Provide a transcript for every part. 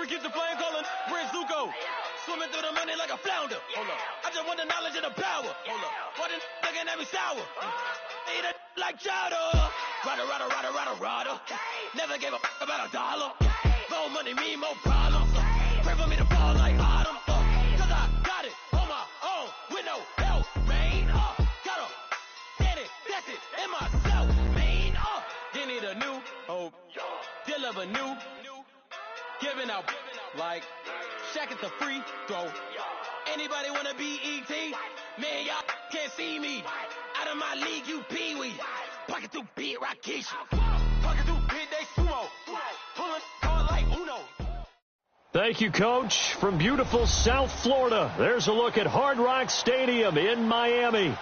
Keep the flame calling, Brent Zuko. Swimming through the money like a flounder. Hold up. I just want the knowledge and the power. Hold up. Why the looking at me sour? Eat it like chowder. Rada. Never gave a about $1. More money mean more problems. Pray for me to fall like autumn. Cause I got it on my own with no help, man. Got a daddy, that's it, in myself, man. You need a new hope. Deliver new. Giving out like Shaq at the free throw. Anybody wanna be ET? Man, y'all can't see me. Out of my league, you pee-wee. Pocket through beat Rakish. Pocket through beat they sumo. Pulling on like Uno. Thank you, Coach. From beautiful South Florida, there's a look at Hard Rock Stadium in Miami.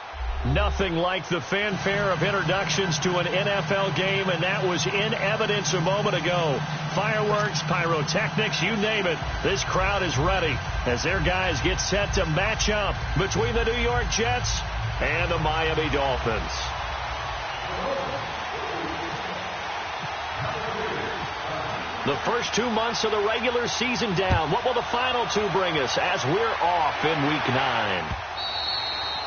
Nothing like the fanfare of introductions to an NFL game, and that was in evidence a moment ago. Fireworks, pyrotechnics, you name it. This crowd is ready as their guys get set to match up between the New York Jets and the Miami Dolphins. The first 2 months of the regular season down. What will the final two bring us as we're off in Week 9?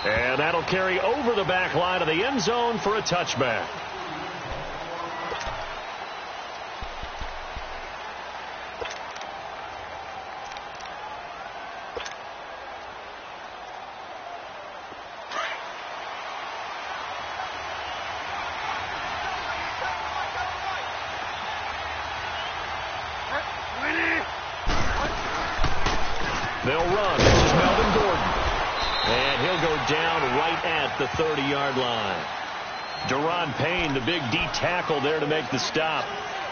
And that'll carry over the back line of the end zone for a touchback. They'll run. This is Melvin Gordon. And he'll go down right at the 30-yard line. Deron Payne, the big D tackle there to make the stop.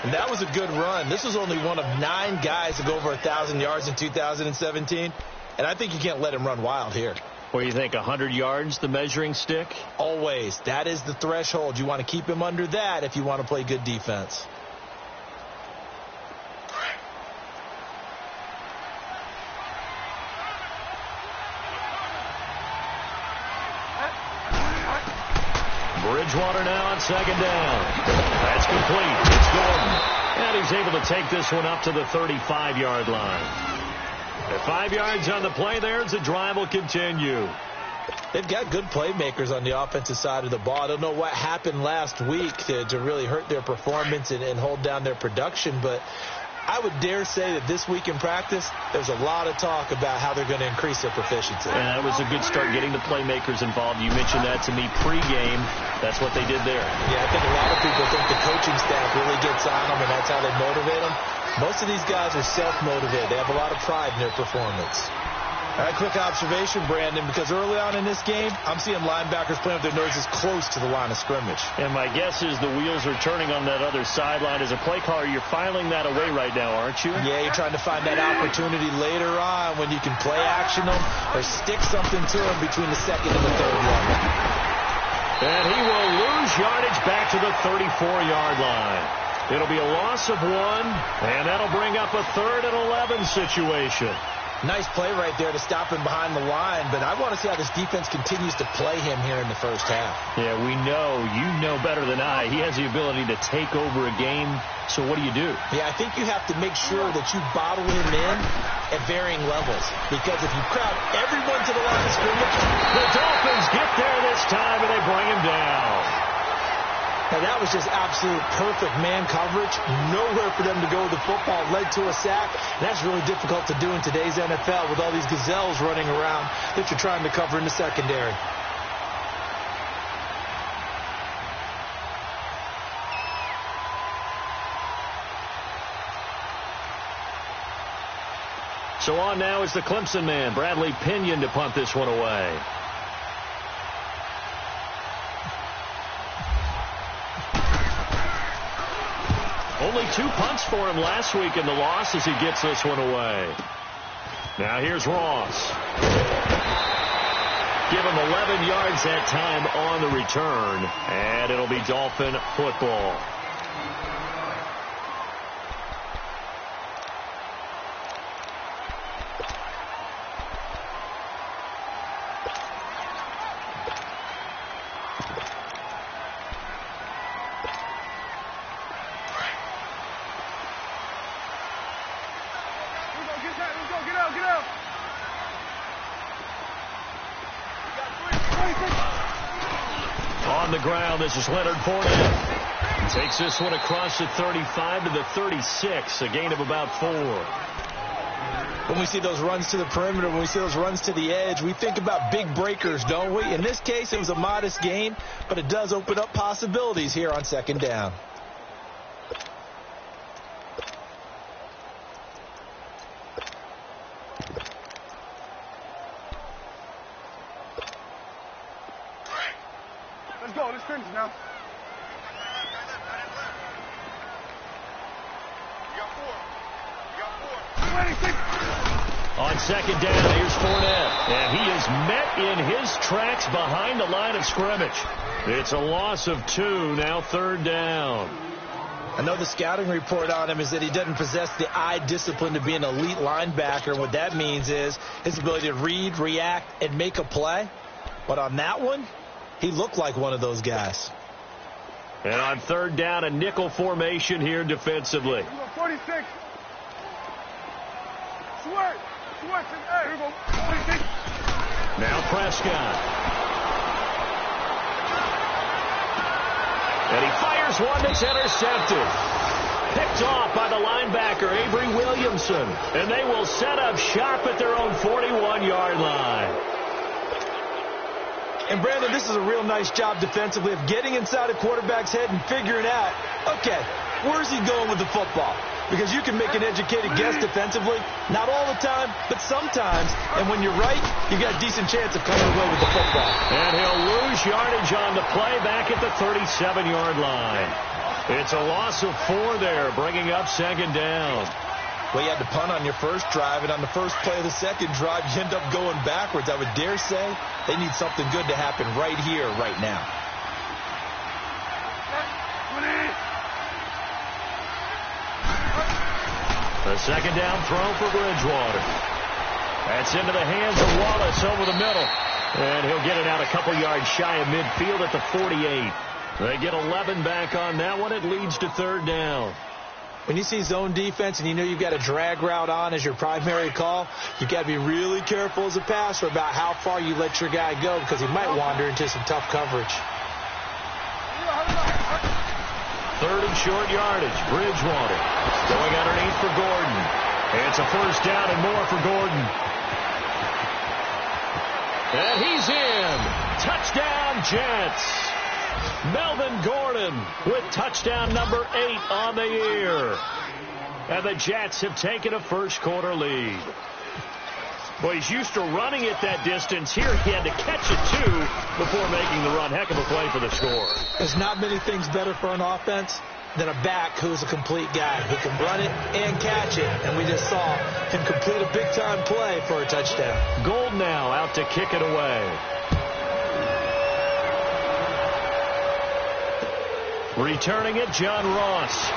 And that was a good run. This was only one of 9 guys to go over 1,000 yards in 2017. And I think you can't let him run wild here. What do you think, 100 yards, the measuring stick? Always. That is the threshold. You want to keep him under that if you want to play good defense. Bridgewater now on second down. That's complete. It's Gordon. And he's able to take this one up to the 35-yard line. At 5 yards on the play there, the drive will continue. They've got good playmakers on the offensive side of the ball. I don't know what happened last week to really hurt their performance and hold down their production, but I would dare say that this week in practice, there's a lot of talk about how they're going to increase their proficiency. And that was a good start, getting the playmakers involved. You mentioned that to me pregame. That's what they did there. Yeah, I think a lot of people think the coaching staff really gets on them, and that's how they motivate them. Most of these guys are self-motivated. They have a lot of pride in their performance. All right, quick observation, Brandon, because early on in this game, I'm seeing linebackers playing with their noses close to the line of scrimmage. And my guess is the wheels are turning on that other sideline. As a play caller, you're filing that away right now, aren't you? Yeah, you're trying to find that opportunity later on when you can play action them or stick something to them between the second and the third level. And he will lose yardage back to the 34-yard line. It'll be a loss of 1, and that'll bring up a 3rd and 11 situation. Nice play right there to stop him behind the line, but I want to see how this defense continues to play him here in the first half. Yeah, we know. You know better than I. He has the ability to take over a game, so what do you do? Yeah, I think you have to make sure that you bottle him in at varying levels, because if you crowd everyone to the line of scrimmage, the Dolphins get there this time, and they bring him down. Now, that was just absolute perfect man coverage. Nowhere for them to go with the football. Led to a sack. And that's really difficult to do in today's NFL with all these gazelles running around that you're trying to cover in the secondary. So on now is the Clemson man, Bradley Pinion, to punt this one away. Only 2 punts for him last week in the loss as he gets this one away. Now here's Ross. Give him 11 yards that time on the return, and it'll be Dolphin football. On the ground, this is Leonard Fournette. Takes this one across the 35 to the 36, a gain of about 4. When we see those runs to the perimeter, when we see those runs to the edge, we think about big breakers, don't we? In this case, it was a modest gain, but it does open up possibilities here on second down. Let's go. Let's finish now. On second down, here's Fournette. And he is met in his tracks behind the line of scrimmage. It's a loss of 2, now third down. I know the scouting report on him is that he doesn't possess the eye discipline to be an elite linebacker. And what that means is his ability to read, react, and make a play. But on that one, he looked like one of those guys. And on third down, a nickel formation here defensively. 46. Sweat. Hey, here we go. 46. Now Prescott. And he fires one that's intercepted. Picked off by the linebacker, Avery Williamson. And they will set up shop at their own 41-yard line. And, Brandon, this is a real nice job defensively of getting inside a quarterback's head and figuring out, okay, where's he going with the football? Because you can make an educated guess defensively, not all the time, but sometimes. And when you're right, you got a decent chance of coming away with the football. And he'll lose yardage on the play back at the 37-yard line. It's a loss of 4 there, bringing up second down. Well, you had to punt on your first drive, and on the first play of the second drive, you end up going backwards. I would dare say they need something good to happen right here, right now. The second down throw for Bridgewater. That's into the hands of Wallace over the middle. And he'll get it out a couple yards shy of midfield at the 48. They get 11 back on that one. It leads to third down. When you see zone defense and you know you've got a drag route on as your primary call, you've got to be really careful as a passer about how far you let your guy go because he might wander into some tough coverage. Third and short yardage. Bridgewater going underneath for Gordon. It's a first down and more for Gordon. And he's in. Touchdown, Jets. Melvin Gordon with touchdown number 8 on the year. And the Jets have taken a first-quarter lead. Boy, he's used to running it that distance. Here he had to catch it, too, before making the run. Heck of a play for the score. There's not many things better for an offense than a back who's a complete guy who can run it and catch it. And we just saw him complete a big-time play for a touchdown. Gold now out to kick it away. Returning it, John Ross.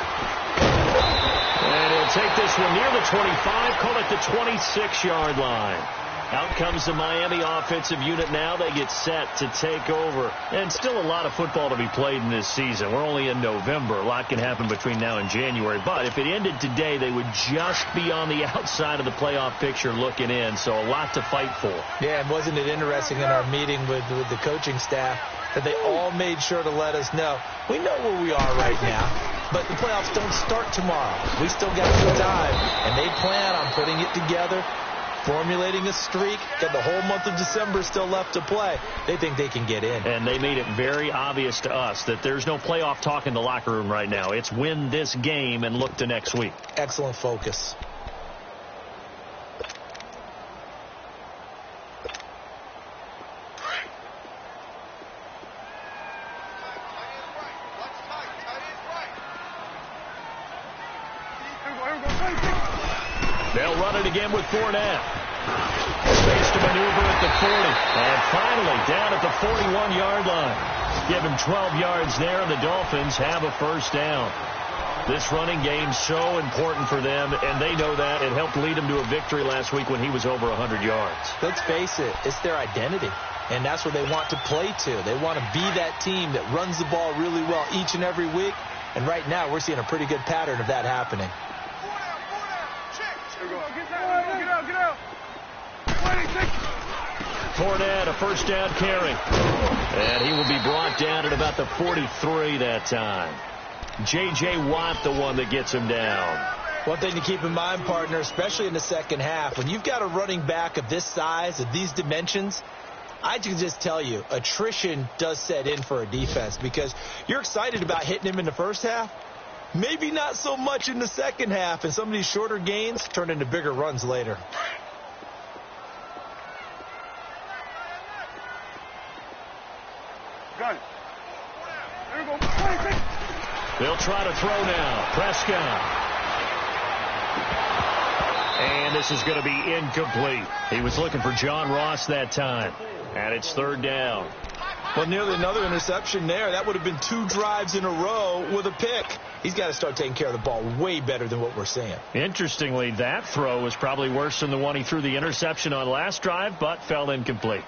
And he'll take this one near the 25, call it the 26-yard line. Out comes the Miami offensive unit now. They get set to take over. And still a lot of football to be played in this season. We're only in November. A lot can happen between now and January. But if it ended today, they would just be on the outside of the playoff picture looking in. So a lot to fight for. Yeah, and wasn't it interesting in our meeting with the coaching staff that they all made sure to let us know, we know where we are right now, but the playoffs don't start tomorrow. We still got some time, and they plan on putting it together, formulating a streak, got the whole month of December still left to play. They think they can get in. And they made it very obvious to us that there's no playoff talk in the locker room right now. It's win this game and look to next week. Excellent focus. They'll run it again with Fournette. Space to maneuver at the 40. And finally down at the 41-yard line. Give him 12 yards there, and the Dolphins have a first down. This running game's so important for them, and they know that. It helped lead them to a victory last week when he was over 100 yards. Let's face it, it's their identity. And that's what they want to play to. They want to be that team that runs the ball really well each and every week. And right now, we're seeing a pretty good pattern of that happening. Fournette, a first down carry. And he will be brought down at about the 43 that time. J.J. Watt, the one that gets him down. One thing to keep in mind, partner, especially in the second half, when you've got a running back of this size, of these dimensions, I can just tell you, attrition does set in for a defense because you're excited about hitting him in the first half. Maybe not so much in the second half, and some of these shorter gains turn into bigger runs later. Got it. There we go. They'll try to throw now. Prescott. And this is going to be incomplete. He was looking for John Ross that time. And it's third down. Well, nearly another interception there. That would have been 2 drives in a row with a pick. He's got to start taking care of the ball way better than what we're seeing. Interestingly, that throw was probably worse than the one he threw the interception on last drive, but fell incomplete.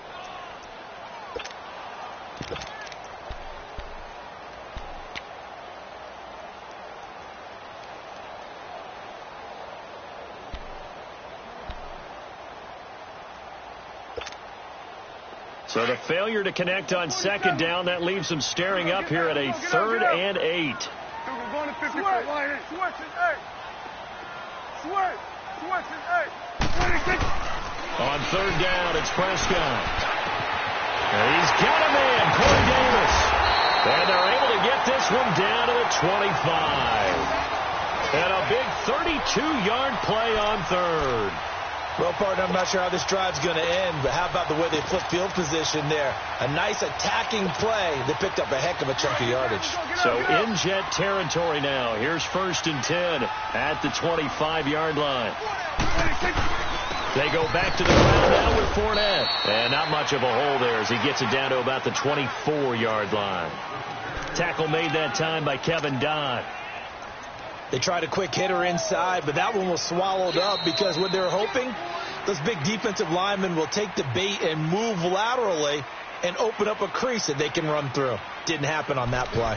So the failure to connect on second down, that leaves them staring up here at a 3rd and 8. We're going to 50 foot line. Switch it, hey. Switch it, hey. On third down, it's Prescott. And he's got a man, Corey Davis. And they're able to get this one down to the 25. And a big 32-yard play on third. Well, partner, I'm not sure how this drive's going to end, but how about the way they flip field position there? A nice attacking play. They picked up a heck of a chunk of yardage. So in jet territory now. Here's 1st and 10 at the 25-yard line. They go back to the ground now with Fournette. And not much of a hole there as he gets it down to about the 24-yard line. Tackle made that time by Kevin Dodd. They tried a quick hitter inside, but that one was swallowed up because what they're hoping, those big defensive linemen will take the bait and move laterally and open up a crease that they can run through. Didn't happen on that play.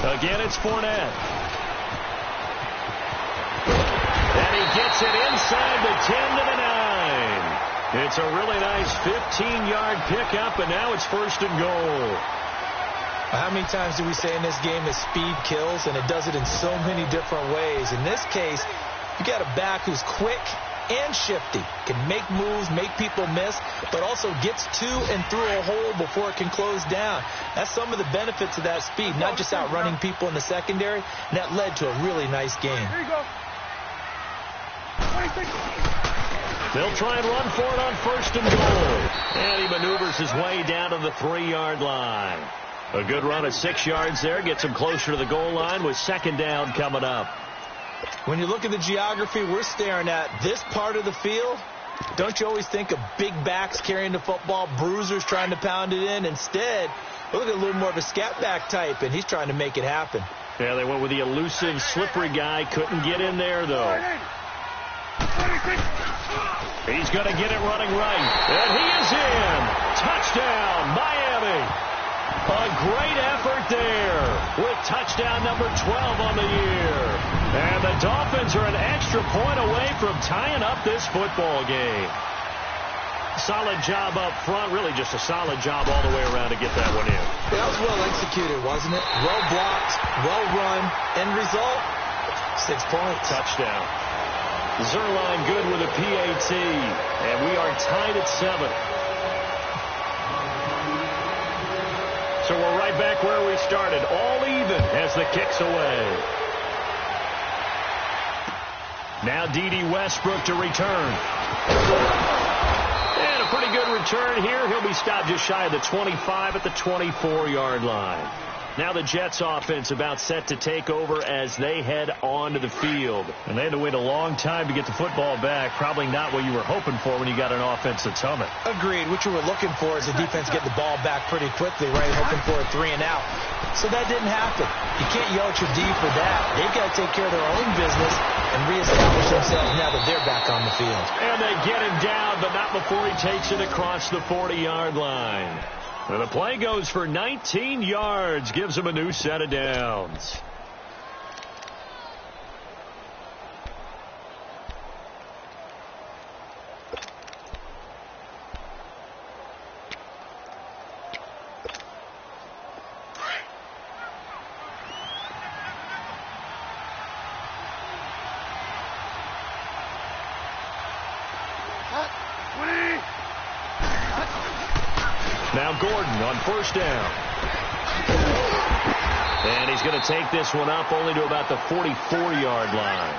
Again, it's Fournette. And he gets it inside the 10 to the 9. It's a really nice 15-yard pickup, and now it's 1st and goal. How many times do we say in this game that speed kills, and it does it in so many different ways? In this case, you got a back who's quick and shifty, can make moves, make people miss, but also gets to and through a hole before it can close down. That's some of the benefits of that speed, not just outrunning people in the secondary, and that led to a really nice game. Here you go. They'll try and run for it on 1st and goal. And he maneuvers his way down to the 3-yard line. A good run of 6 yards there, gets him closer to the goal line with 2nd down coming up. When you look at the geography we're staring at, this part of the field, don't you always think of big backs carrying the football, bruisers trying to pound it in? Instead, look at a little more of a scat back type, and he's trying to make it happen. Yeah, they went with the elusive, slippery guy. Couldn't get in there, though. He's going to get it running right. And he is in. Touchdown, Miami. A great effort there with touchdown number 12 on the year. And the Dolphins are an extra point away from tying up this football game. Solid job up front, really just a solid job all the way around to get that one in. That was well executed, wasn't it? Well blocked, well run. End result, 6 points. Touchdown. Zerline good with a PAT, and we are tied at 7. So we're right back where we started, all even as the kick's away. Now D.D. Westbrook to return. And a pretty good return here. He'll be stopped just shy of the 25 at the 24-yard line. Now the Jets offense about set to take over as they head onto the field. And they had to wait a long time to get the football back. Probably not what you were hoping for when you got an offense that's humming. Agreed. What you were looking for is the defense get the ball back pretty quickly, right? Hoping for a 3-and-out. So that didn't happen. You can't yell at your D for that. They've got to take care of their own business and reestablish themselves now that they're back on the field. And they get him down, but not before he takes it across the 40-yard line. And the play goes for 19 yards, gives him a new set of downs. Now Gordon on first down. And he's going to take this one up only to about the 44-yard line.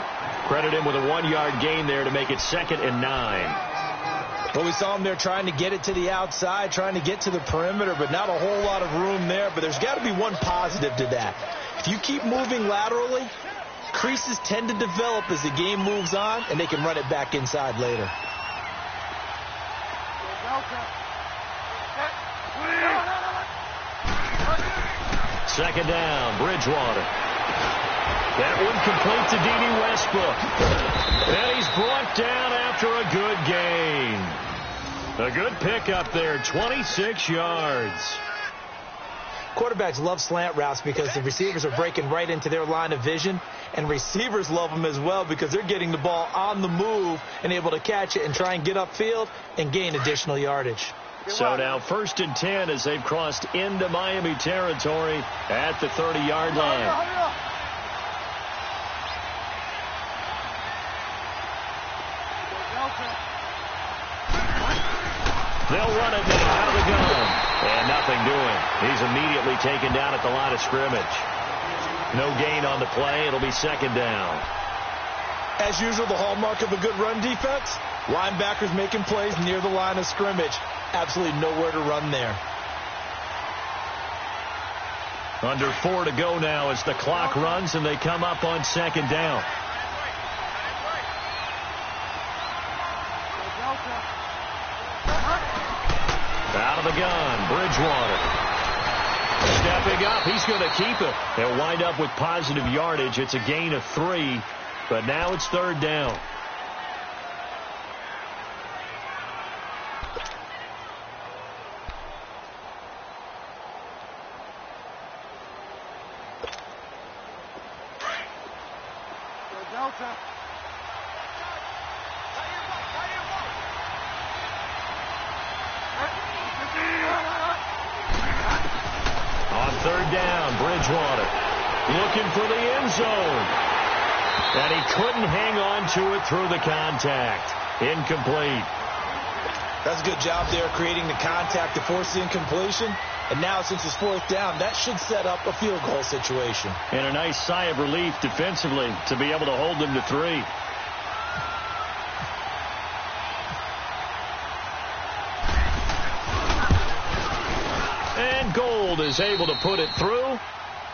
Credit him with a 1-yard gain there to make it 2nd and 9. Well, we saw him there trying to get it to the outside, trying to get to the perimeter, but not a whole lot of room there. But there's got to be one positive to that. If you keep moving laterally, creases tend to develop as the game moves on, and they can run it back inside later. Second down, Bridgewater. That one complete to D.D. Westbrook. And he's brought down after a good gain. A good pickup there, 26 yards. Quarterbacks love slant routes because the receivers are breaking right into their line of vision, and receivers love them as well because they're getting the ball on the move and able to catch it and try and get upfield and gain additional yardage. So now 1st and 10 as they've crossed into Miami territory at the 30-yard line. They'll run it now out of the gun. And nothing doing. He's immediately taken down at the line of scrimmage. No gain on the play. It'll be 2nd down. As usual, the hallmark of a good run defense, linebackers making plays near the line of scrimmage. Absolutely nowhere to run there. Under 4 to go now as the clock runs and they come up on 2nd down. Out of the gun, Bridgewater. Stepping up, he's going to keep it. They'll wind up with positive yardage. It's a gain of 3, but now it's 3rd down. On 3rd down, Bridgewater looking for the end zone. And he couldn't hang on to it through the contact. Incomplete. That's a good job there creating the contact to force the incompletion. And now since it's 4th down, that should set up a field goal situation. And a nice sigh of relief defensively to be able to hold them to 3. And Gold is able to put it through.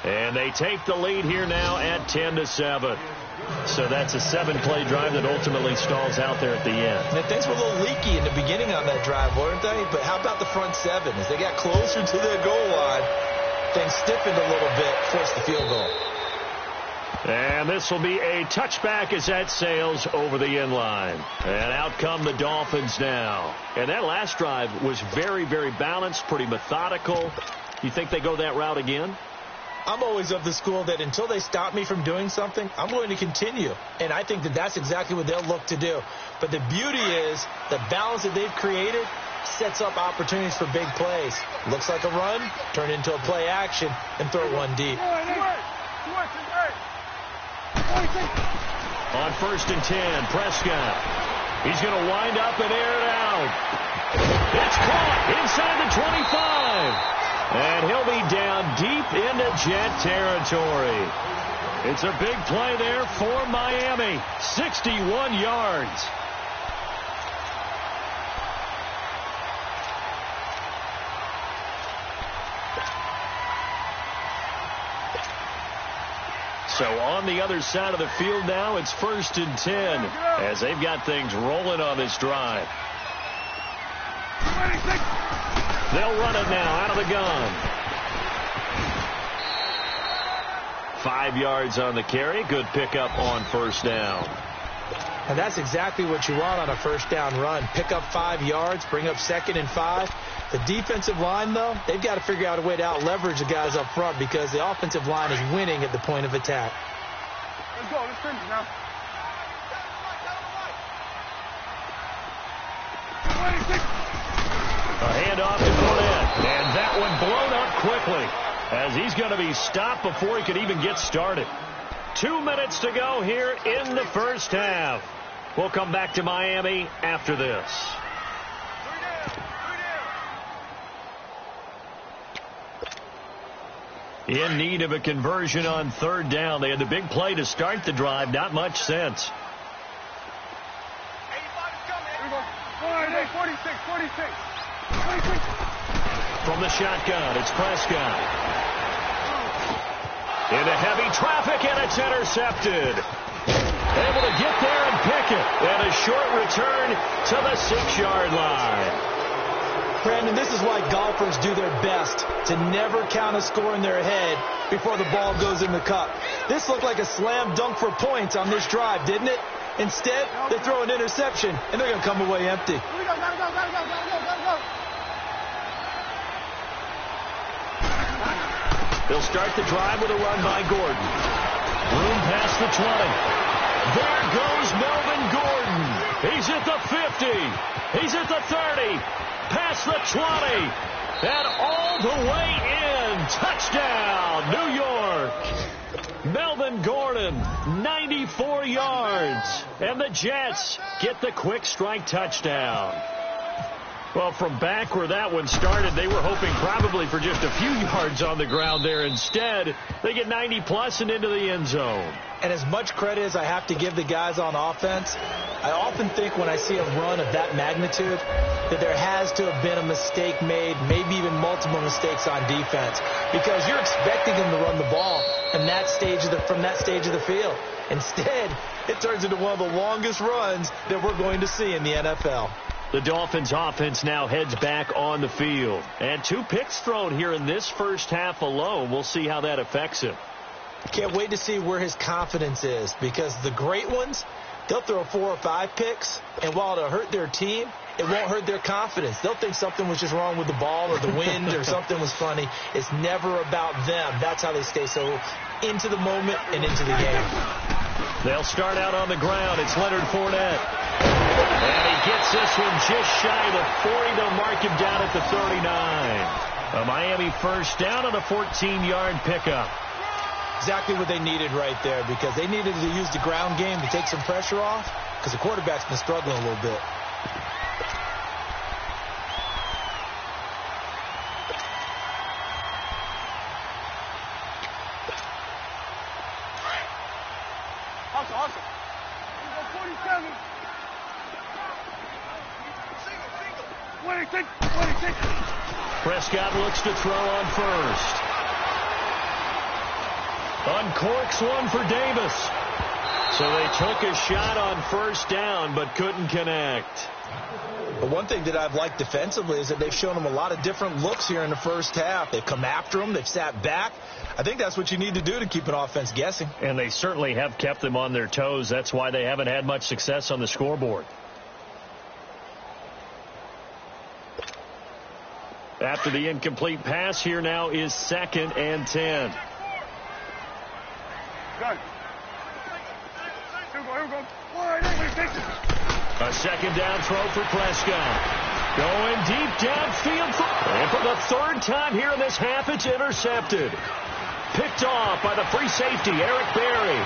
And they take the lead here now at 10-7. So that's a 7-play drive that ultimately stalls out there at the end. And things were a little leaky in the beginning on that drive, weren't they? But how about the front 7? As they got closer to their goal line, things stiffened a little bit, forced the field goal. And this will be a touchback as that sails over the end line. And out come the Dolphins now. And that last drive was very, very balanced, pretty methodical. You think they go that route again? I'm always of the school that until they stop me from doing something, I'm going to continue. And I think that that's exactly what they'll look to do. But the beauty is the balance that they've created sets up opportunities for big plays. Looks like a run, turn into a play action, and throw one deep. On 1st and 10, Prescott. He's going to wind up and air it out. It's caught inside the 25. And he'll be down deep into Jet territory. It's a big play there for Miami. 61 yards. So on the other side of the field now, it's 1st and 10 as they've got things rolling on this drive. They'll run it now out of the gun. 5 yards on the carry. Good pickup on first down. And that's exactly what you want on a first down run. Pick up 5 yards, bring up 2nd and 5. The defensive line, though, they've got to figure out a way to out-leverage the guys up front because the offensive line is winning at the point of attack. Let's go. Let's finish now. A handoff to Fournette, and that one blown up quickly as he's going to be stopped before he could even get started. 2 minutes to go here in the first half. We'll come back to Miami after this. In need of a conversion on third down. They had the big play to start the drive. Not much sense. 46. From the shotgun, it's Prescott. Into heavy traffic, and it's intercepted. Able to get there and pick it. And a short return to the 6-yard line. Brandon, this is why golfers do their best to never count a score in their head before the ball goes in the cup. This looked like a slam dunk for points on this drive, didn't it? Instead, they throw an interception, and they're going to come away empty. Go. They'll start the drive with a run by Gordon. Room past the 20. There goes Melvin Gordon. He's at the 50. He's at the 30. Past the 20. And all the way in. Touchdown, New York. Melvin Gordon, 94 yards. And the Jets get the quick strike touchdown. Well, from back where that one started, they were hoping probably for just a few yards on the ground there. Instead, they get 90-plus and into the end zone. And as much credit as I have to give the guys on offense, I often think when I see a run of that magnitude that there has to have been a mistake made, maybe even multiple mistakes on defense, because you're expecting them to run the ball from that stage of the field. Instead, it turns into one of the longest runs that we're going to see in the NFL. The Dolphins offense now heads back on the field. And 2 picks thrown here in this first half alone. We'll see how that affects him. Can't wait to see where his confidence is, because the great ones, they'll throw 4 or 5 picks, and while it'll hurt their team, it won't hurt their confidence. They'll think something was just wrong with the ball or the wind or something was funny. It's never about them. That's how they stay so into the moment and into the game. They'll start out on the ground. It's Leonard Fournette. And he gets this one just shy of the 40. They'll mark him down at the 39. A Miami first down on a 14-yard pickup. Exactly what they needed right there, because they needed to use the ground game to take some pressure off, because the quarterback's been struggling a little bit. Awesome. 47. 26. Prescott looks to throw on first. Uncorks one for Davis. So they took a shot on first down but couldn't connect. But one thing that I've liked defensively is that they've shown them a lot of different looks here in the first half. They've come after them. They've sat back. I think that's what you need to do to keep an offense guessing. And they certainly have kept them on their toes. That's why they haven't had much success on the scoreboard. After the incomplete pass, here now is 2nd and 10. Good. Here we go. A second down throw for Prescott. Going deep downfield. And for the 3rd time here in this half, it's intercepted. Picked off by the free safety, Eric Berry.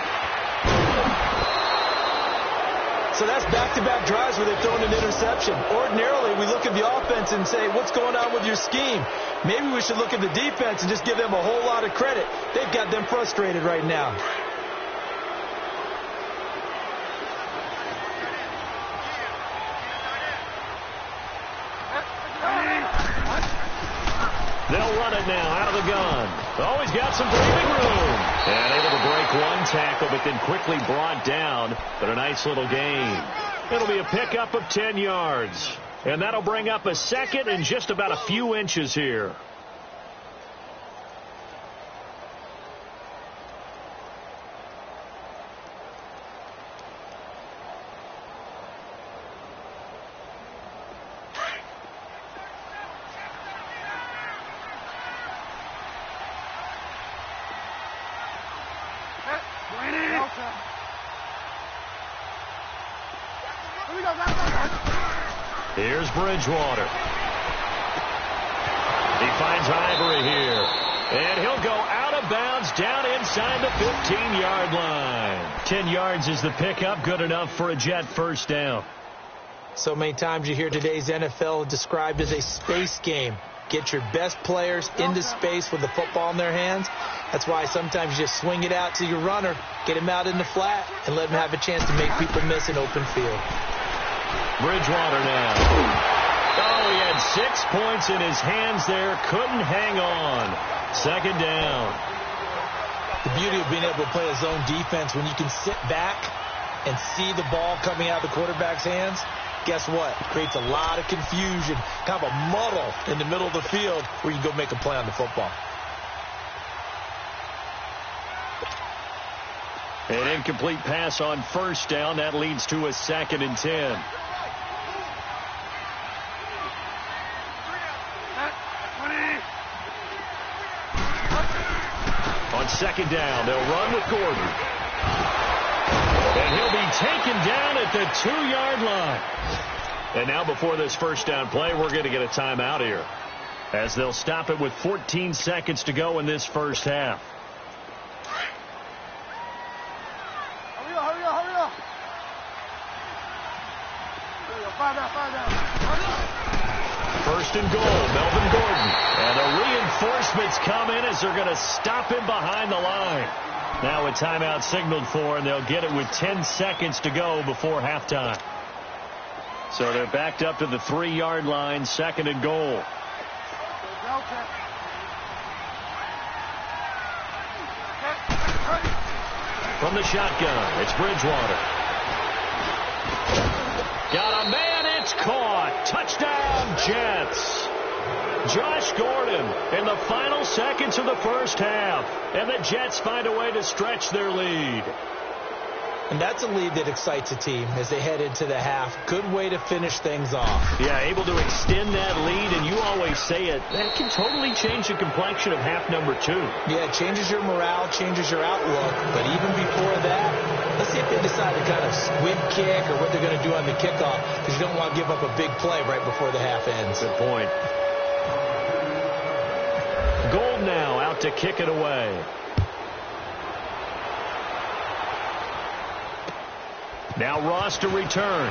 So that's back-to-back drives where they've thrown an interception. Ordinarily, we look at the offense and say, what's going on with your scheme? Maybe we should look at the defense and just give them a whole lot of credit. They've got them frustrated right now. They'll run it now out of the gun. Always got some breathing room. And able to break one tackle, but then quickly brought down. But a nice little gain. It'll be a pickup of 10 yards. And that'll bring up a 2nd and just about a few inches here. Here's Bridgewater. He finds Ivory here. And he'll go out of bounds down inside the 15-yard line. 10 yards is the pickup. Good enough for a Jet first down. So many times you hear today's NFL described as a space game. Get your best players into space with the football in their hands. That's why sometimes you just swing it out to your runner, get him out in the flat, and let him have a chance to make people miss an open field. Bridgewater now. Oh, he had 6 points in his hands there. Couldn't hang on. Second down. The beauty of being able to play a zone defense when you can sit back and see the ball coming out of the quarterback's hands, guess what? It creates a lot of confusion, kind of a muddle in the middle of the field where you go make a play on the football. An incomplete pass on first down. That leads to a 2nd and 10. On second down, they'll run with Gordon. And he'll be taken down at the 2-yard line. And now before this first down play, we're going to get a timeout here, as they'll stop it with 14 seconds to go in this first half. Hurry up. 5 down. First and goal, Melvin Gordon. And the reinforcements come in as they're going to stop him behind the line. Now a timeout signaled for, and they'll get it with 10 seconds to go before halftime. So they're backed up to the 3-yard line, 2nd and goal. From the shotgun, it's Bridgewater. Got a man, it's caught. Touchdown, Jets. Josh Gordon in the final seconds of the first half. And the Jets find a way to stretch their lead. And that's a lead that excites a team as they head into the half. Good way to finish things off. Yeah, able to extend that lead, and you always say it, that can totally change the complexion of half number 2. Yeah, it changes your morale, changes your outlook. But even before that, let's see if they decide to kind of squib kick or what they're going to do on the kickoff, because you don't want to give up a big play right before the half ends. Good point. Gold now out to kick it away. Now Ross to return.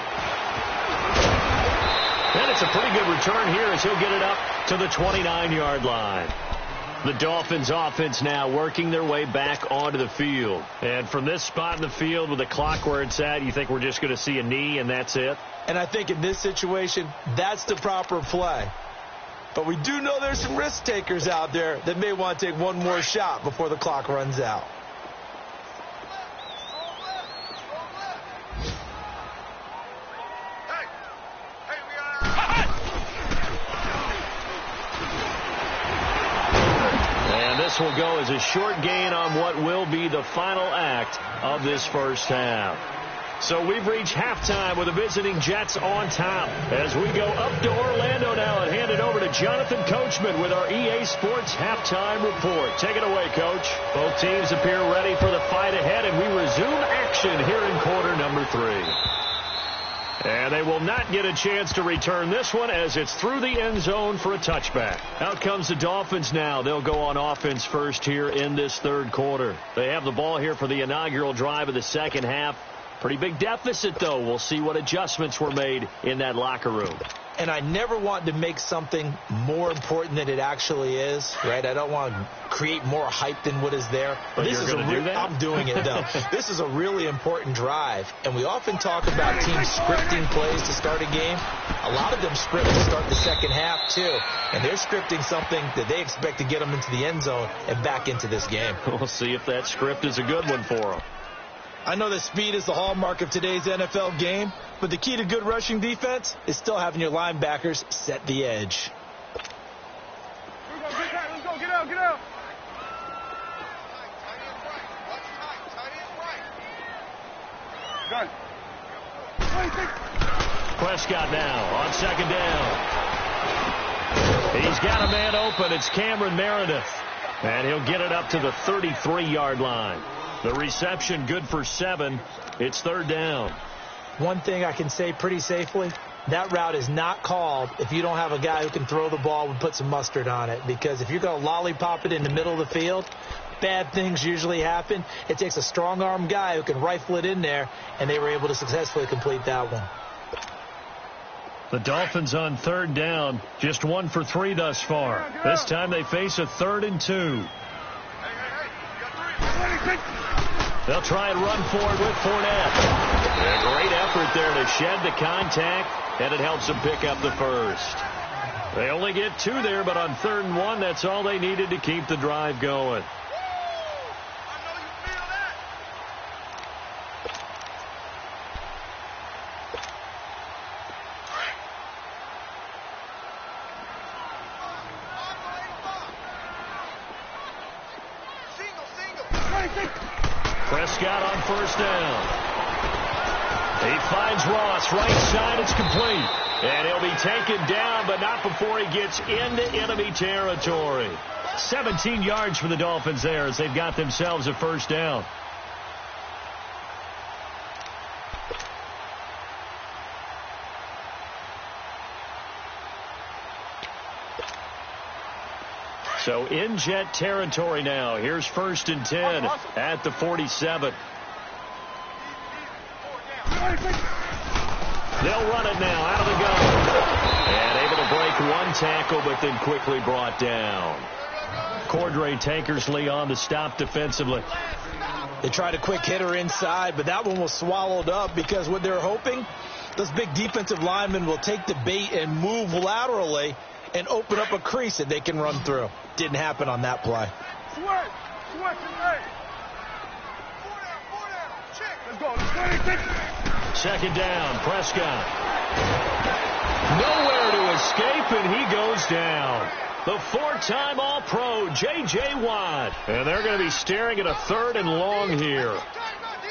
And it's a pretty good return here as he'll get it up to the 29-yard line. The Dolphins offense now working their way back onto the field. And from this spot in the field with the clock where it's at, you think we're just going to see a knee and that's it? And I think in this situation, that's the proper play. But we do know there's some risk takers out there that may want to take one more shot before the clock runs out. This will go as a short gain on what will be the final act of this first half. So we've reached halftime with the visiting Jets on top. As we go up to Orlando now and hand it over to Jonathan Coachman with our EA Sports halftime report. Take it away, Coach. Both teams appear ready for the fight ahead, and we resume action here in quarter number 3. And they will not get a chance to return this one as it's through the end zone for a touchback. Out comes the Dolphins now. They'll go on offense first here in this third quarter. They have the ball here for the inaugural drive of the second half. Pretty big deficit, though. We'll see what adjustments were made in that locker room. And I never want to make something more important than it actually is, right? I don't want to create more hype than what is there. But you're going to do that? I'm doing it, though. This is a really important drive. And we often talk about teams scripting plays to start a game. A lot of them script to start the second half, too. And they're scripting something that they expect to get them into the end zone and back into this game. We'll see if that script is a good one for them. I know that speed is the hallmark of today's NFL game, but the key to good rushing defense is still having your linebackers set the edge. Let's go, get out. Gun. Prescott now on second down. He's got a man open. It's Cameron Meredith. And he'll get it up to the 33-yard line. The reception good for 7. It's 3rd down. One thing I can say pretty safely, that route is not called if you don't have a guy who can throw the ball and put some mustard on it. Because if you're going to lollipop it in the middle of the field, bad things usually happen. It takes a strong-arm guy who can rifle it in there, and they were able to successfully complete that one. The Dolphins on 3rd down, just 1 for 3 thus far. This time they face a 3rd and 2. They'll try and run forward with Fournette. A great effort there to shed the contact, and it helps them pick up the first. They only get 2 there, but on 3rd and 1, that's all they needed to keep the drive going. Prescott on 1st down. He finds Ross, right side, it's complete. And he'll be taken down, but not before he gets into enemy territory. 17 yards for the Dolphins there as they've got themselves a 1st down. So in Jet territory now. Here's 1st and 10 at the 47. They'll run it now out of the gun. And able to break 1 tackle, but then quickly brought down. Cordray Tankersley on the stop defensively. They tried a quick hitter inside, but that one was swallowed up because what they're hoping, those big defensive linemen will take the bait and move laterally and open up a crease that they can run through. Didn't happen on that play. Second down, Prescott. Nowhere to escape, and he goes down. The 4-time All-Pro, J.J. Watt. And they're going to be staring at a 3rd and long here.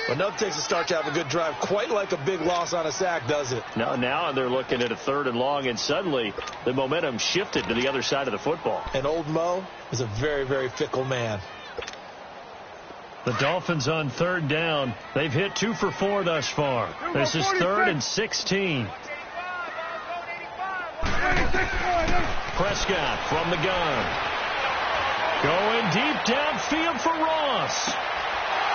Enough takes a start to have a good drive, quite like a big loss on a sack, does it? Now they're looking at a 3rd and long, and suddenly the momentum shifted to the other side of the football. And old Mo is a very, very fickle man. The Dolphins on 3rd down. They've hit 2 for 4 thus far. This is 3rd and 16. Prescott from the gun. Going deep downfield for Ross.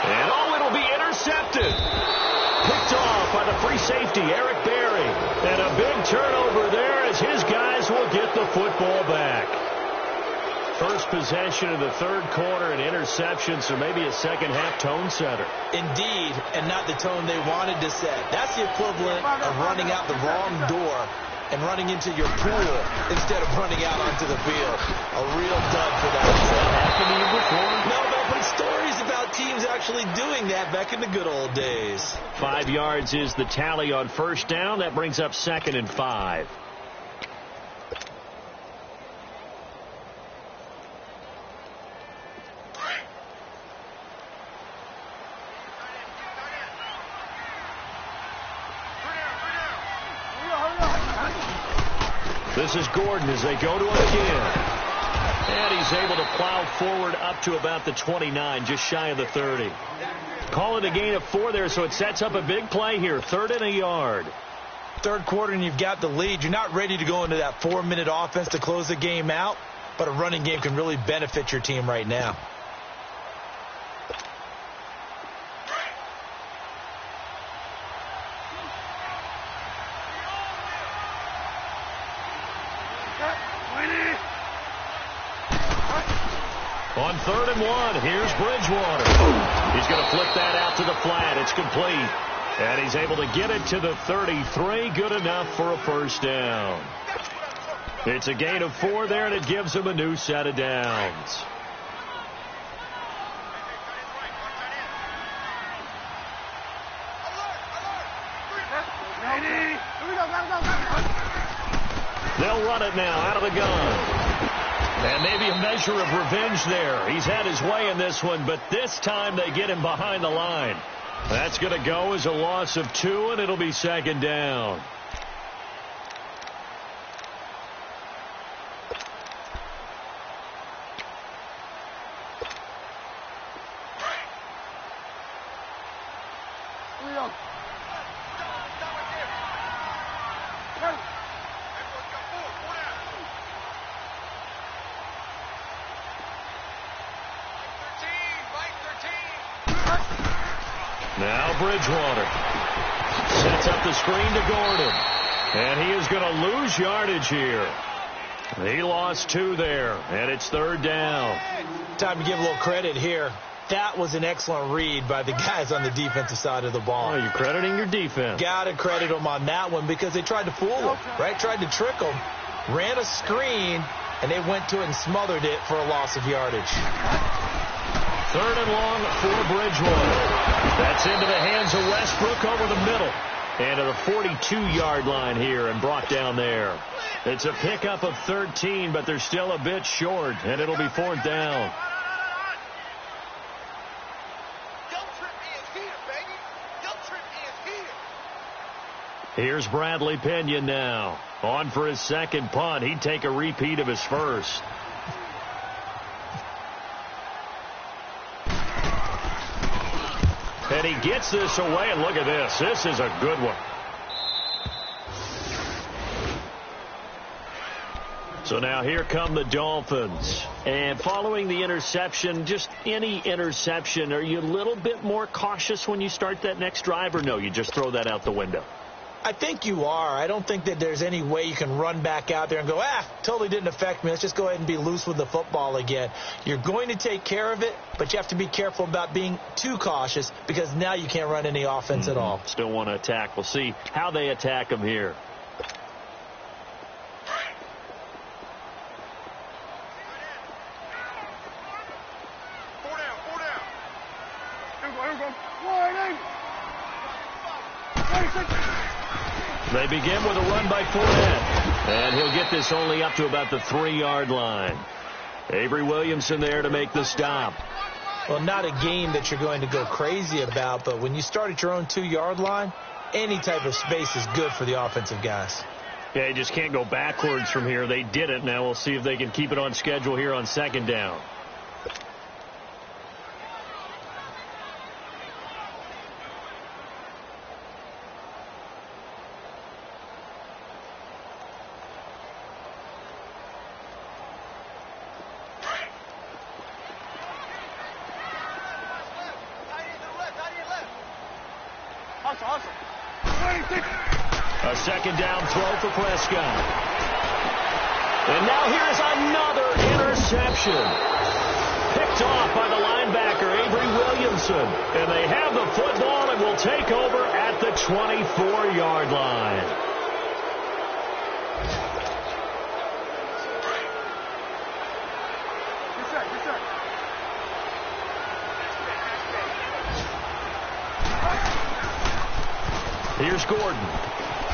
And it'll be intercepted. Picked off by the free safety, Eric Berry. And a big turnover there as his guys will get the football back. First possession of the 3rd quarter, an interception, so maybe a second-half tone setter. Indeed, and not the tone they wanted to set. That's the equivalent of running out the wrong door and running into your pool instead of running out onto the field. A real dud for that. Has that happened to you before? No, but I've heard stories about teams actually doing that back in the good old days. 5 yards is the tally on 1st down. That brings up 2nd and 5. This is Gordon as they go to him again. And he's able to plow forward up to about the 29, just shy of the 30. Call it a gain of 4 there, so it sets up a big play here. 3rd and a yard. 3rd quarter and you've got the lead. You're not ready to go into that 4-minute offense to close the game out, but a running game can really benefit your team right now. On 3rd and 1, here's Bridgewater. He's going to flip that out to the flat. It's complete. And he's able to get it to the 33. Good enough for a 1st down. It's a gain of 4 there, and it gives him a new set of downs. They'll run it now out of the gun. And maybe a measure of revenge there. He's had his way in this one, but this time they get him behind the line. That's going to go as a loss of 2, and it'll be 2nd down. down. Hey. Now Bridgewater sets up the screen to Gordon. And he is going to lose yardage here. He lost 2 there, and it's 3rd down. Time to give a little credit here. That was an excellent read by the guys on the defensive side of the ball. Oh, you're crediting your defense. Got to credit them on that one because they tried to fool him, right? Tried to trick him, ran a screen, and they went to it and smothered it for a loss of yardage. 3rd and long for Bridgewater. That's into the hands of Westbrook over the middle. And to the 42-yard line here and brought down there. It's a pickup of 13, but they're still a bit short, and it'll be 4th down. Here's Bradley Pinion now. On for his 2nd punt. He'd take a repeat of his first. And he gets this away, and look at this. This is a good one. So now here come the Dolphins. And following the interception, just any interception, are you a little bit more cautious when you start that next drive, or no, you just throw that out the window? I think you are. I don't think that there's any way you can run back out there and go, totally didn't affect me. Let's just go ahead and be loose with the football again. You're going to take care of it, but you have to be careful about being too cautious because now you can't run any offense at all. Still want to attack. We'll see how they attack them here. They begin with a run by Fournette. And he'll get this only up to about the 3-yard line. Avery Williamson there to make the stop. Well, not a game that you're going to go crazy about, but when you start at your own 2-yard line, any type of space is good for the offensive guys. Yeah, you just can't go backwards from here. They did it. Now we'll see if they can keep it on schedule here on 2nd down. A 2nd down throw for Prescott. And now here's another interception. Picked off by the linebacker, Avery Williamson. And they have the football and will take over at the 24-yard line. Good set. Here's Gordon.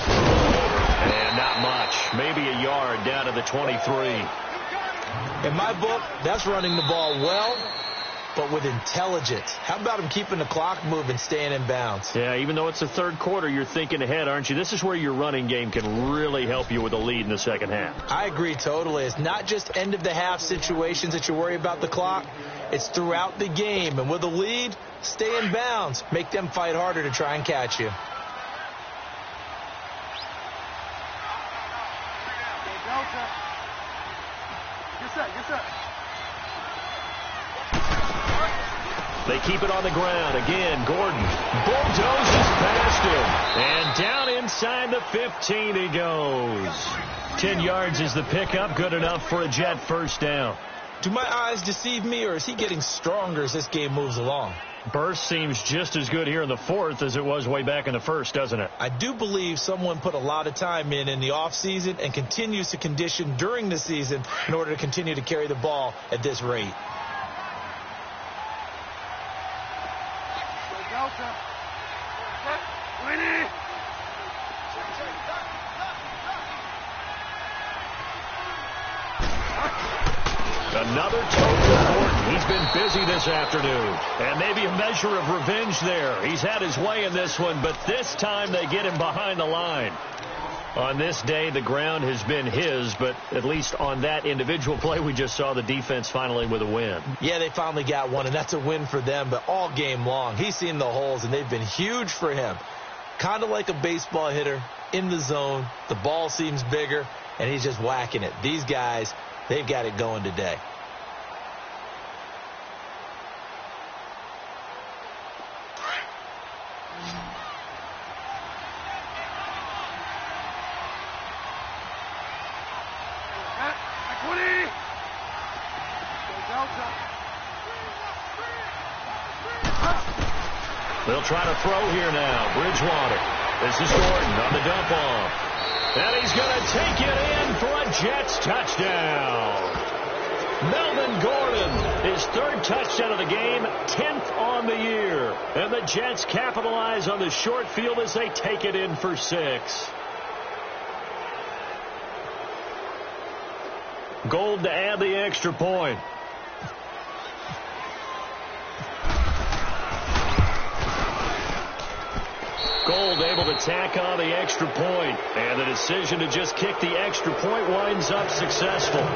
And not much. Maybe a yard down to the 23. In my book, that's running the ball well, but with intelligence. How about him keeping the clock moving, staying in bounds? Yeah, even though it's the 3rd quarter, you're thinking ahead, aren't you? This is where your running game can really help you with a lead in the 2nd half. I agree totally. It's not just end-of-the-half situations that you worry about the clock. It's throughout the game. And with a lead, stay in bounds. Make them fight harder to try and catch you. Good set. They keep it on the ground. Again, Gordon bulldozes past him. And down inside the 15 he goes. 10 yards is the pickup. Good enough for a Jet 1st down. Do my eyes deceive me, or is he getting stronger as this game moves along? Burst seems just as good here in the 4th as it was way back in the 1st, doesn't it? I do believe someone put a lot of time in the offseason and continues to condition during the season in order to continue to carry the ball at this rate. Another toe for Gordon. He's been busy this afternoon. And maybe a measure of revenge there. He's had his way in this one, but this time they get him behind the line. On this day, the ground has been his, but at least on that individual play, we just saw the defense finally with a win. Yeah, they finally got one, and that's a win for them, but all game long, he's seen the holes, and they've been huge for him. Kind of like a baseball hitter in the zone. The ball seems bigger, and he's just whacking it. These guys, they've got it going today. They'll try to throw here now. Bridgewater. This is Gordon on the dump off. And he's going to take it in for a Jets touchdown. Melvin Gordon, his third touchdown of the game, 10th on the year. And the Jets capitalize on the short field as they take it in for 6. Gold to add the extra point. Gold able to tack on the extra point, and the decision to just kick the extra point winds up successful.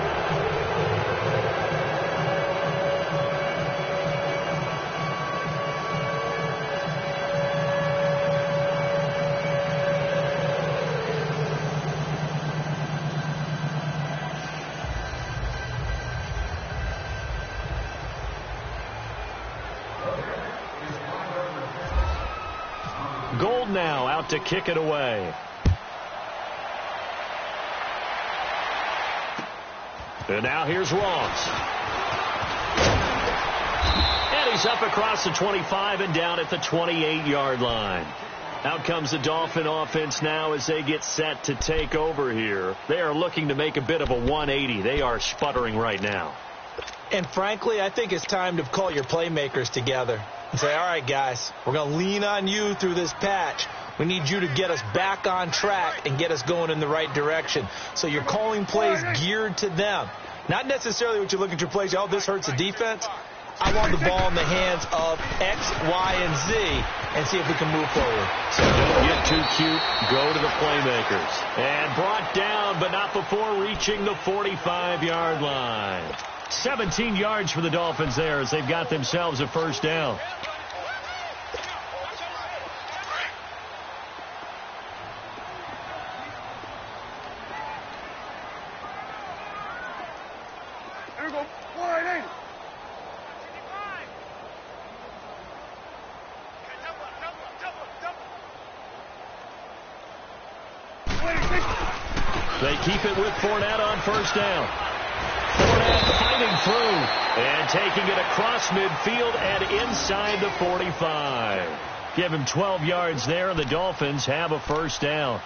Gold now out to kick it away. And now here's Ross. And he's up across the 25 and down at the 28-yard line. Out comes the Dolphin offense now as they get set to take over here. They are looking to make a bit of a 180. They are sputtering right now. And frankly, I think it's time to call your playmakers together and say, all right, guys, we're going to lean on you through this patch. We need you to get us back on track and get us going in the right direction. So you're calling plays geared to them. Not necessarily what you look at your plays, oh, this hurts the defense. I want the ball in the hands of X, Y, and Z and see if we can move forward. So don't get too cute. Go to the playmakers. And brought down, but not before reaching the 45-yard line. 17 yards for the Dolphins there as they've got themselves a first down. Here we go. 180. They keep it with Fournette on first down. Fournette fighting through and taking it across midfield and inside the 45. Give him 12 yards there, and the Dolphins have a first down.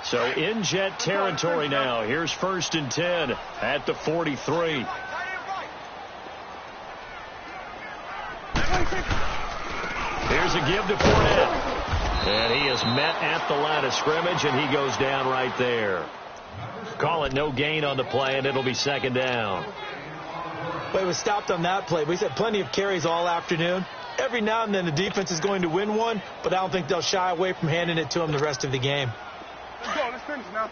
So in Jet territory now. Here's 1st and 10 at the 43. Here's a give to Fournette. And he is met at the line of scrimmage, and he goes down right there. Call it no gain on the play, and it'll be 2nd down. Well, he was stopped on that play, but he's had plenty of carries all afternoon. Every now and then the defense is going to win one, but I don't think they'll shy away from handing it to him the rest of the game. Let's go. Let's finish now.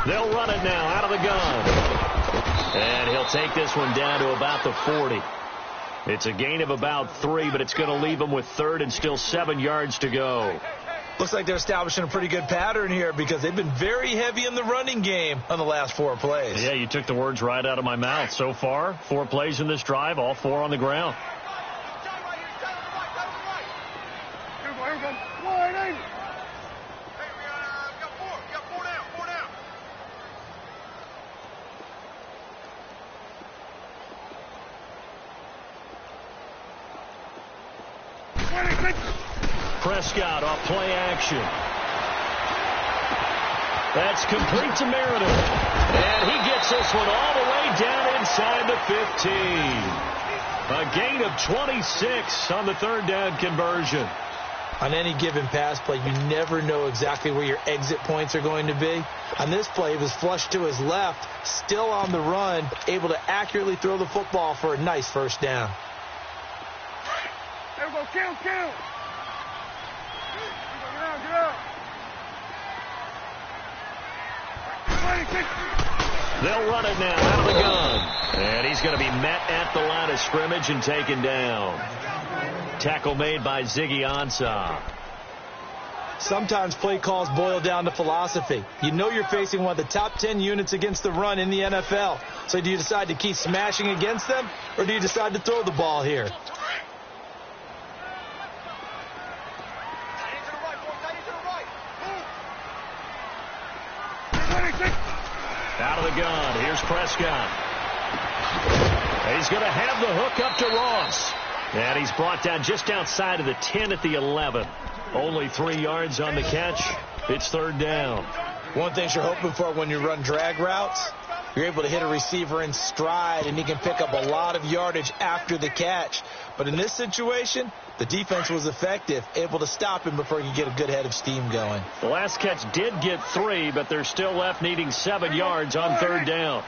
They'll run it now out of the gun. And he'll take this one down to about the 40. It's a gain of about 3, but it's going to leave him with 3rd and still 7 yards to go. Looks like they're establishing a pretty good pattern here because they've been very heavy in the running game on the last 4 plays. Yeah, you took the words right out of my mouth. So far, 4 plays in this drive, all 4 on the ground. Here we go. 180. Prescott off play action. That's complete to Meredith. And he gets this one all the way down inside the 15. A gain of 26 on the 3rd down conversion. On any given pass play, you never know exactly where your exit points are going to be. On this play, he was flushed to his left, still on the run, able to accurately throw the football for a nice first down. There we go, kill. Get out. They'll run it now out of the gun. And he's going to be met at the line of scrimmage and taken down. Tackle made by Ziggy Ansah. Sometimes play calls boil down to philosophy. You know you're facing one of the top 10 units against the run in the NFL. So do you decide to keep smashing against them, or do you decide to throw the ball here? Out of the gun. Here's Prescott. He's going to have the hook up to Ross. And he's brought down just outside of the 10 at the 11. Only 3 yards on the catch. It's third down. One thing you're hoping for when you run drag routes, you're able to hit a receiver in stride, and he can pick up a lot of yardage after the catch. But in this situation, the defense was effective, able to stop him before he could get a good head of steam going. The last catch did get 3, but they're still left needing 7 yards on third down.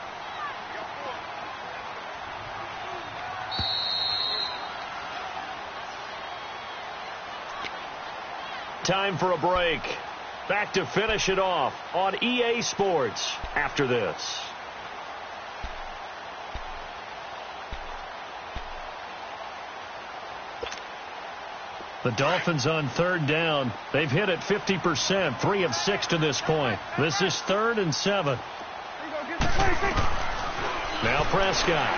Time for a break. Back to finish it off on EA Sports after this. The Dolphins on third down. They've hit it 50%, 3 of 6 to this point. This is 3rd and 7. Now Prescott.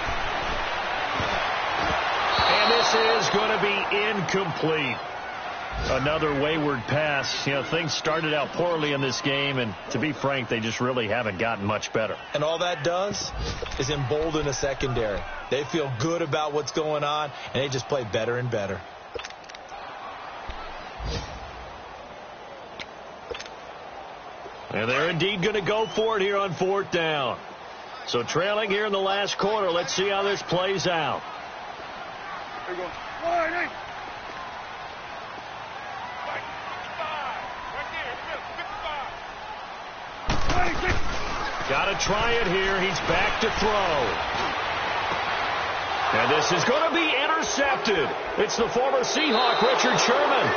And this is going to be incomplete. Another wayward pass. You know, things started out poorly in this game, and to be frank, they just really haven't gotten much better. And all that does is embolden a secondary. They feel good about what's going on, and they just play better and better. And they're indeed going to go for it here on 4th down. So trailing here in the last quarter. Let's see how this plays out. There you go. Got to try it here. He's back to throw. And this is going to be intercepted. It's the former Seahawk, Richard Sherman.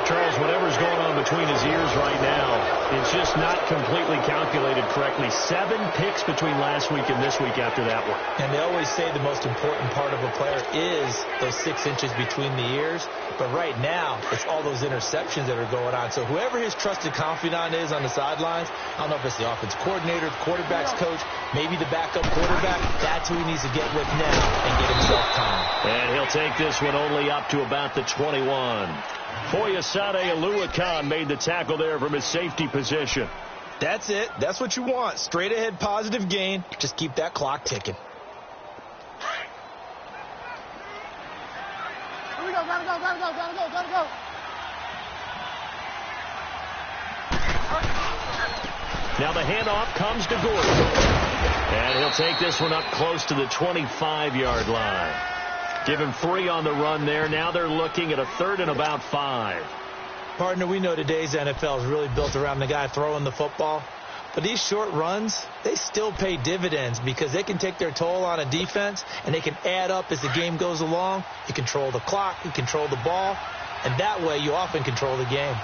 Charles, whatever's going on between his ears right now, it's just not completely calculated correctly. 7 picks between last week and this week after that one. And they always say the most important part of a player is those 6 inches between the ears. But right now, it's all those interceptions that are going on. So whoever his trusted confidant is on the sidelines, I don't know if it's the offense coordinator, the quarterback's coach, maybe the backup quarterback, that's who he needs to get with now and get himself calm. And he'll take this one only up to about the 21. Foyesade Oluwakan made the tackle there from his safety position. That's it. That's what you want. Straight ahead positive gain. Just keep that clock ticking. Here we go. Gotta go. Now the handoff comes to Gordon. And he'll take this one up close to the 25-yard line. Give him 3 on the run there. Now they're looking at a 3rd and about 5. Partner, we know today's NFL is really built around the guy throwing the football. But these short runs, they still pay dividends because they can take their toll on a defense, and they can add up as the game goes along. You control the clock, you control the ball, and that way you often control the game.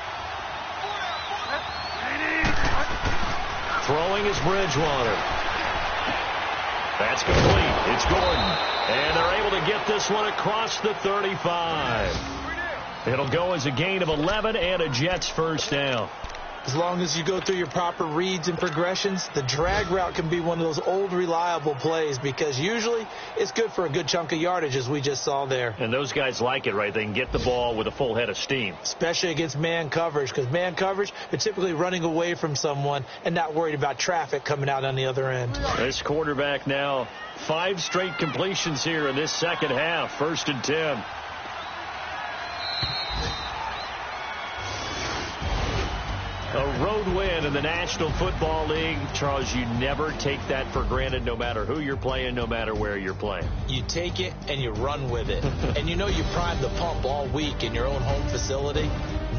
Throwing is Bridgewater. That's complete. It's Gordon. And they're able to get this one across the 35. It'll go as a gain of 11 and a Jets first down. As long as you go through your proper reads and progressions, the drag route can be one of those old reliable plays because usually it's good for a good chunk of yardage as we just saw there. And those guys like it, right? They can get the ball with a full head of steam. Especially against man coverage because man coverage, they're typically running away from someone and not worried about traffic coming out on the other end. This quarterback now 5 straight completions here in this second half. 1st and 10. A road win in the National Football League. Charles, you never take that for granted no matter who you're playing, no matter where you're playing. You take it and you run with it. And you know you primed the pump all week in your own home facility.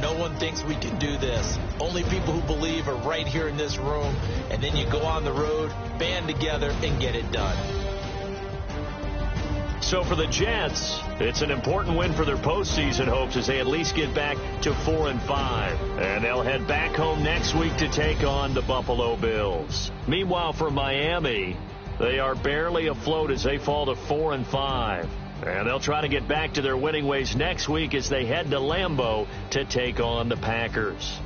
No one thinks we can do this. Only people who believe are right here in this room. And then you go on the road, band together, and get it done. So for the Jets, it's an important win for their postseason hopes as they at least get back to 4-5. And they'll head back home next week to take on the Buffalo Bills. Meanwhile, for Miami, they are barely afloat as they fall to 4-5. And they'll try to get back to their winning ways next week as they head to Lambeau to take on the Packers.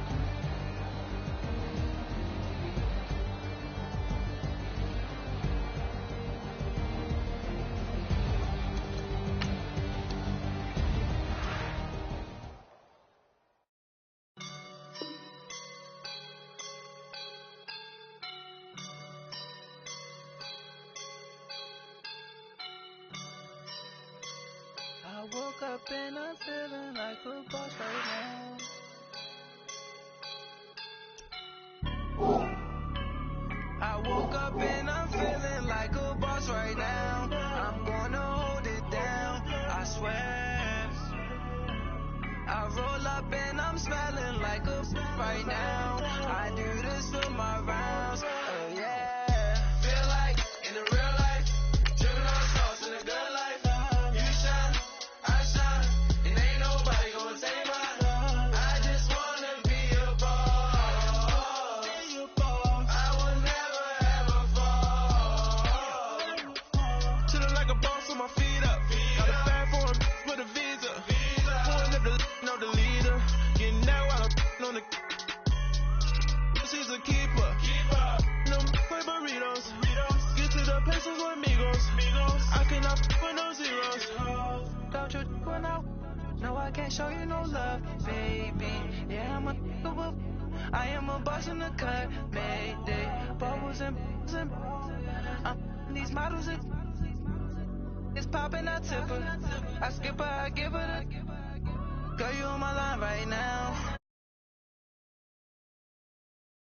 I woke up and I'm feeling like a boss right now. I woke up and I'm feeling like a boss right now. I'm gonna hold it down, I swear. I roll up and I'm smelling like a right now. I do this for my rounds, yeah. Feel like in the real life, dripping on sauce in a good life. You shine, I shine, and ain't nobody gonna take mine. I just wanna be a boss. I will never ever fall. Chillin' like a boss with my feet up. Got a fat for with a visa. Pulling up the know the leader. Getting that while I'm on the. She's a keeper. No play burritos. Get to the pesos with amigos. I cannot with no zeros. Don't you run out? No, I can't show you no love, baby. Yeah, I am a boss in the cut, mayday. Bubbles and these models it's popping, I tip her. I skip her, I give her the. Girl, you on my line right now.